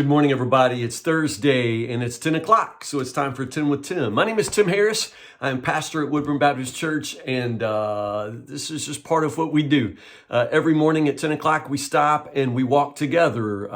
Good morning, everybody. It's Thursday and it's 10 o'clock, so it's time for 10 with Tim. My name is Tim Harris. I'm pastor at Woodburn Baptist Church, and this is just part of what we do. Every morning at 10 o'clock, we stop and we walk together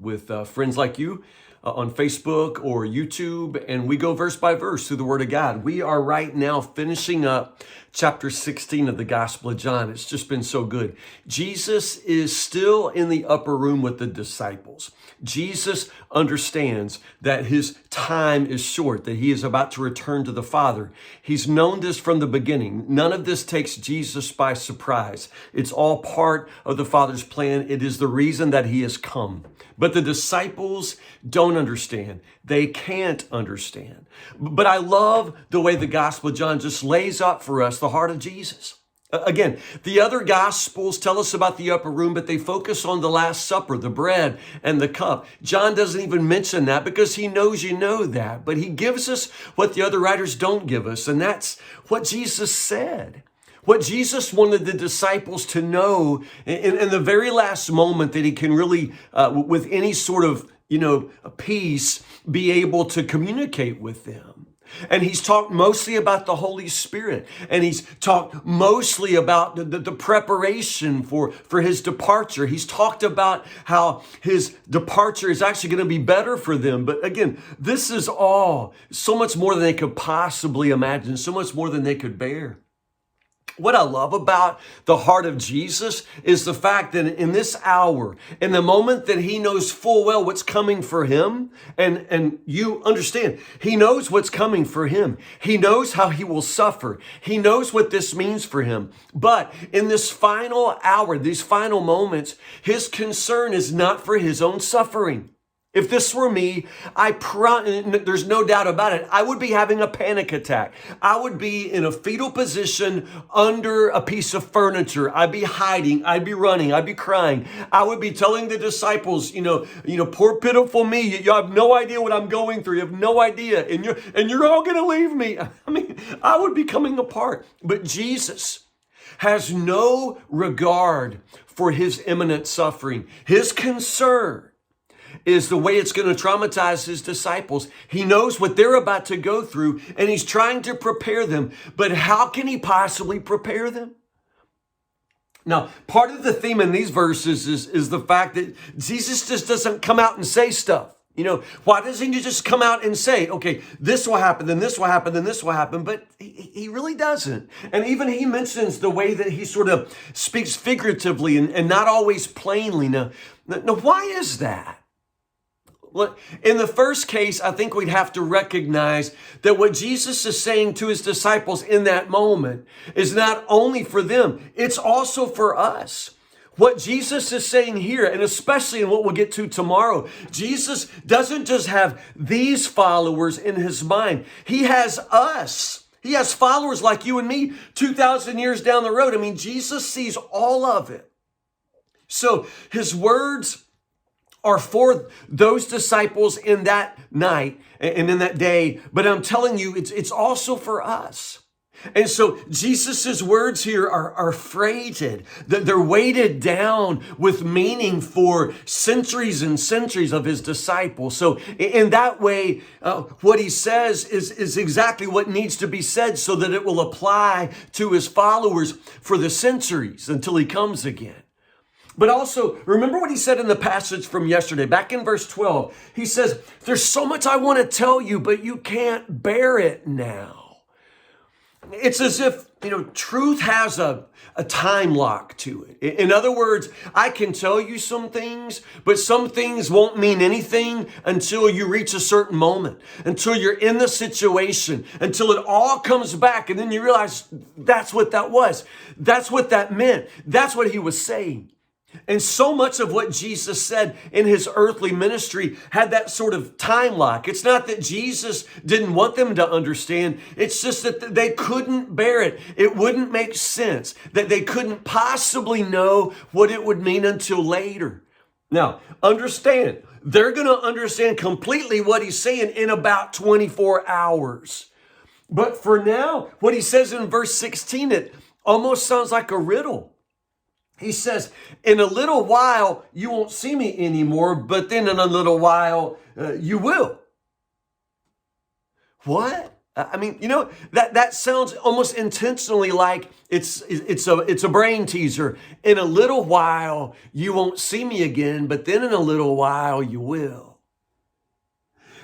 with friends like you on Facebook or YouTube, and we go verse by verse through the Word of God. We are right now finishing up chapter 16 of the Gospel of John. It's just been so good. Jesus is still in the upper room with the disciples. Jesus understands that his time is short, that he is about to return to the Father. He's known this from the beginning. None of this takes Jesus by surprise. It's all part of the Father's plan. It is the reason that he has come. But the disciples don't understand. They can't understand. But I love the way the Gospel of John just lays out for us the heart of Jesus. Again, the other Gospels tell us about the upper room, but they focus on the Last Supper, the bread and the cup. John doesn't even mention that because he knows you know that. But he gives us what the other writers don't give us, and that's what Jesus said. What Jesus wanted the disciples to know in the very last moment that he can really, with any sort of, peace, be able to communicate with them. And he's talked mostly about the Holy Spirit. And he's talked mostly about the preparation for his departure. He's talked about how his departure is actually going to be better for them. But again, this is all so much more than they could possibly imagine, so much more than they could bear. What I love about the heart of Jesus is the fact that in this hour, in the moment that he knows full well what's coming for him, and you understand, he knows what's coming for him. He knows how he will suffer. He knows what this means for him. But in this final hour, these final moments, his concern is not for his own suffering. If this were me, there's no doubt about it, I would be having a panic attack. I would be in a fetal position under a piece of furniture. I'd be hiding. I'd be running. I'd be crying. I would be telling the disciples, poor pitiful me. You have no idea what I'm going through. You have no idea. And you're all going to leave me. I would be coming apart. But Jesus has no regard for his imminent suffering. His concern is the way it's going to traumatize his disciples. He knows what they're about to go through, and he's trying to prepare them. But how can he possibly prepare them? Now, part of the theme in these verses is the fact that Jesus just doesn't come out and say stuff. Why doesn't he just come out and say, okay, this will happen, then this will happen, then this will happen? But he really doesn't. And even he mentions the way that he sort of speaks figuratively and not always plainly. Now, why is that? Well, in the first case, I think we'd have to recognize that what Jesus is saying to his disciples in that moment is not only for them, it's also for us. What Jesus is saying here, and especially in what we'll get to tomorrow, Jesus doesn't just have these followers in his mind. He has us. He has followers like you and me 2,000 years down the road. Jesus sees all of it. So his words are for those disciples in that night and in that day. But I'm telling you, it's also for us. And so Jesus's words here are freighted. They're weighted down with meaning for centuries and centuries of his disciples. So in that way, what he says is exactly what needs to be said so that it will apply to his followers for the centuries until he comes again. But also, remember what he said in the passage from yesterday, back in verse 12. He says, there's so much I want to tell you, but you can't bear it now. It's as if, truth has a time lock to it. In other words, I can tell you some things, but some things won't mean anything until you reach a certain moment, until you're in the situation, until it all comes back. And then you realize that's what that was. That's what that meant. That's what he was saying. And so much of what Jesus said in his earthly ministry had that sort of time lock. It's not that Jesus didn't want them to understand. It's just that they couldn't bear it. It wouldn't make sense. That they couldn't possibly know what it would mean until later. Now, understand, they're going to understand completely what he's saying in about 24 hours. But for now, what he says in verse 16, it almost sounds like a riddle. He says, in a little while, you won't see me anymore, but then in a little while, you will. What? I mean, that sounds almost intentionally like it's a brain teaser. In a little while, you won't see me again, but then in a little while, you will.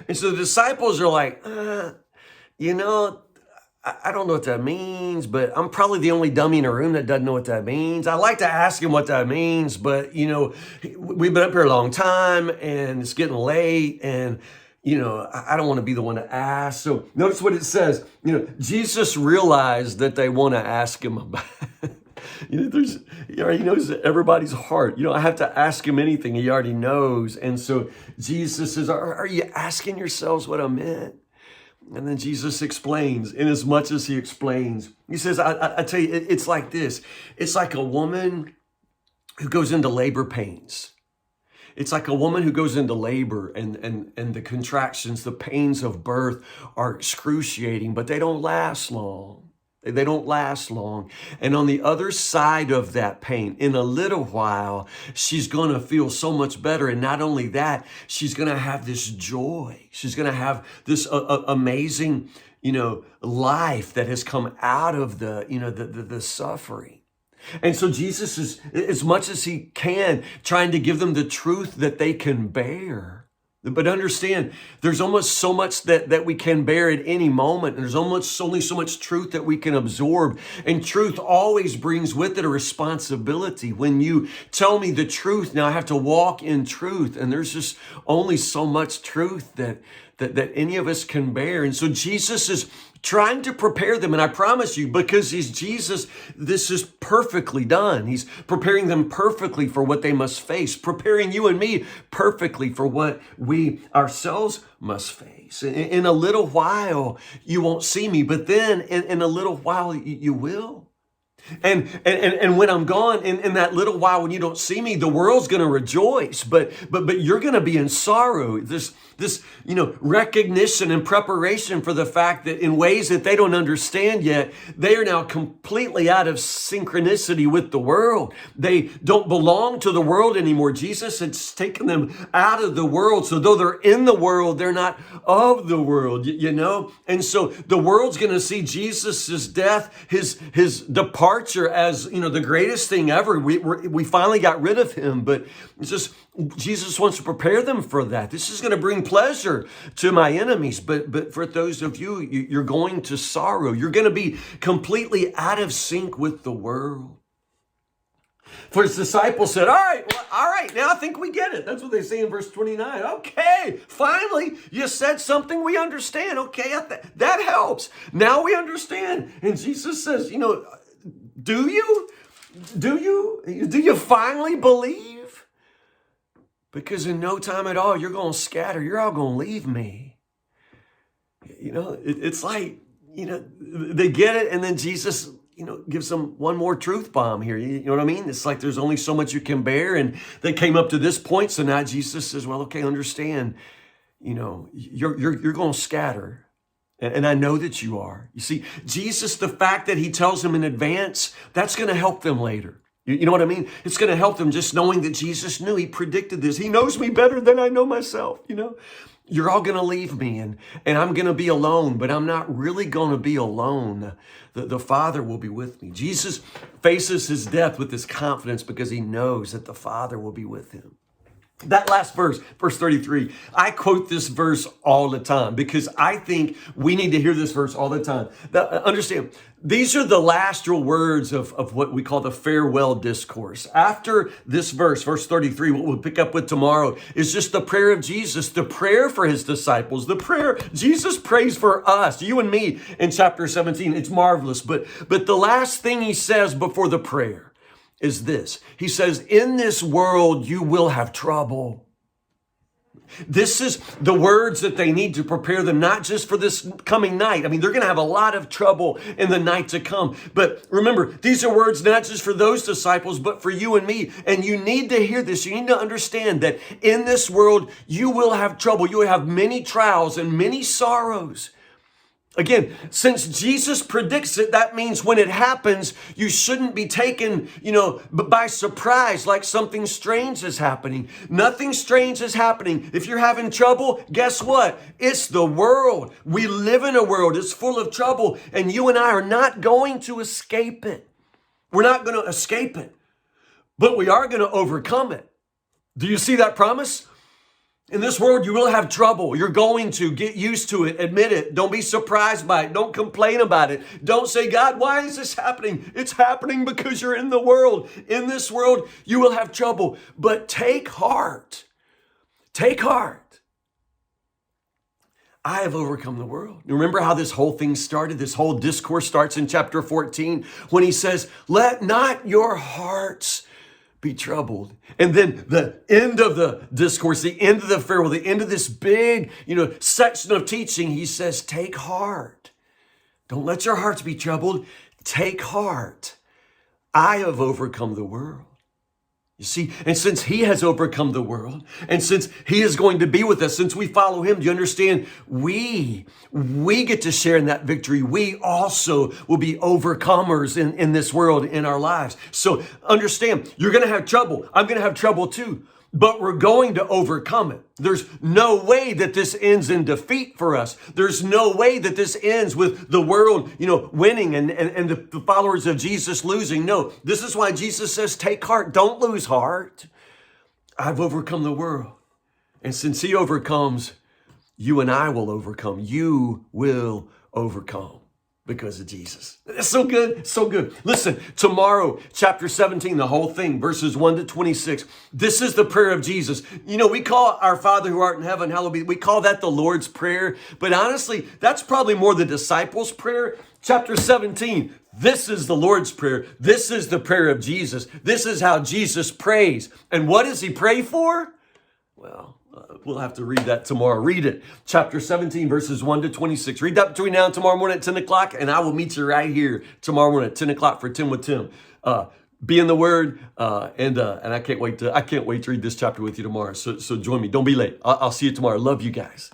And so the disciples are like, I don't know what that means, but I'm probably the only dummy in a room that doesn't know what that means. I like to ask him what that means, but, we've been up here a long time and it's getting late and, I don't want to be the one to ask. So notice what it says. Jesus realized that they want to ask him about he already knows everybody's heart. I have to ask him anything. He already knows. And so Jesus says, are you asking yourselves what I meant? And then Jesus explains, in as much as he explains, he says, I tell you, it's like this. It's like a woman who goes into labor pains. It's like a woman who goes into labor and the contractions, the pains of birth are excruciating, but they don't last long. They don't last long. And on the other side of that pain, in a little while, she's going to feel so much better. And not only that, she's going to have this joy. She's going to have this amazing, life that has come out of the suffering. And so Jesus is, as much as he can, trying to give them the truth that they can bear. But understand, there's almost so much that we can bear at any moment. And there's almost only so much truth that we can absorb. And truth always brings with it a responsibility. When you tell me the truth, now I have to walk in truth. And there's just only so much truth that any of us can bear. And so Jesus is trying to prepare them. And I promise you, because he's Jesus, this is perfectly done. He's preparing them perfectly for what they must face, preparing you and me perfectly for what we ourselves must face. In a little while, you won't see me, but then in a little while, you will. And when I'm gone, in that little while when you don't see me, the world's going to rejoice, but you're going to be in sorrow. This recognition and preparation for the fact that in ways that they don't understand yet, they are now completely out of synchronicity with the world. They don't belong to the world anymore. Jesus has taken them out of the world. So though they're in the world, they're not of the world, And so the world's going to see Jesus's death, his departure as, the greatest thing ever. We finally got rid of him, but it's just, Jesus wants to prepare them for that. This is going to bring pleasure to my enemies, but for those of you, you're going to sorrow. You're going to be completely out of sync with the world. For his disciples said, all right, now I think we get it. That's what they say in verse 29. Okay, finally, you said something we understand. Okay, that helps. Now we understand. And Jesus says, do you finally believe? Because in no time at all, you're going to scatter. You're all going to leave me. It's like, they get it. And then Jesus, gives them one more truth bomb here. You know what I mean? It's like there's only so much you can bear. And they came up to this point. So now Jesus says, well, okay, understand, you're going to scatter. And I know that you are. You see, Jesus, the fact that he tells them in advance, that's going to help them later. You know what I mean? It's going to help them just knowing that Jesus knew. He predicted this. He knows me better than I know myself, You're all going to leave me and I'm going to be alone, but I'm not really going to be alone. The Father will be with me. Jesus faces his death with this confidence because he knows that the Father will be with him. That last verse, verse 33, I quote this verse all the time because I think we need to hear this verse all the time. Understand, these are the last words of what we call the farewell discourse. After this verse, verse 33, what we'll pick up with tomorrow is just the prayer of Jesus, the prayer for his disciples, the prayer Jesus prays for us, you and me in chapter 17. It's marvelous. But the last thing he says before the prayer is this. He says, in this world, you will have trouble. This is the words that they need to prepare them, not just for this coming night. I mean, they're going to have a lot of trouble in the night to come. But remember, these are words not just for those disciples, but for you and me. And you need to hear this. You need to understand that in this world, you will have trouble. You will have many trials and many sorrows. Again, since Jesus predicts it, that means when it happens, you shouldn't be taken, by surprise, like something strange is happening. Nothing strange is happening. If you're having trouble, guess what? It's the world. We live in a world. It's full of trouble, and you and I are not going to escape it. We're not going to escape it, but we are going to overcome it. Do you see that promise? In this world, you will have trouble. You're going to get used to it. Admit it. Don't be surprised by it. Don't complain about it. Don't say, God, why is this happening? It's happening because you're in the world. In this world, you will have trouble. But take heart. Take heart. I have overcome the world. You remember how this whole thing started? This whole discourse starts in chapter 14 when he says, let not your hearts be troubled. And then the end of the discourse, the end of the farewell, the end of this big, section of teaching, he says, take heart. Don't let your hearts be troubled. Take heart. I have overcome the world. You see, and since he has overcome the world, and since he is going to be with us, since we follow him, do you understand? We get to share in that victory. We also will be overcomers in this world, in our lives. So understand, you're going to have trouble. I'm going to have trouble too, but we're going to overcome it. There's no way that this ends in defeat for us. There's no way that this ends with the world, winning and the followers of Jesus losing. No, this is why Jesus says, take heart. Don't lose heart. I've overcome the world. And since he overcomes, you and I will overcome. You will overcome because of Jesus. It's so good, so good. Listen, tomorrow, chapter 17, the whole thing, verses 1 to 26. This is the prayer of Jesus. We call our Father who art in heaven, hallowed be. We call that the Lord's Prayer. But honestly, that's probably more the disciples' prayer. Chapter 17, this is the Lord's Prayer. This is the prayer of Jesus. This is how Jesus prays. And what does he pray for? Well, we'll have to read that tomorrow. Read it. Chapter 17, verses 1 to 26. Read that between now and tomorrow morning at 10 o'clock, and I will meet you right here tomorrow morning at 10 o'clock for 10 with Tim. Be in the Word, and I can't wait to read this chapter with you tomorrow. So join me. Don't be late. I'll see you tomorrow. Love you guys.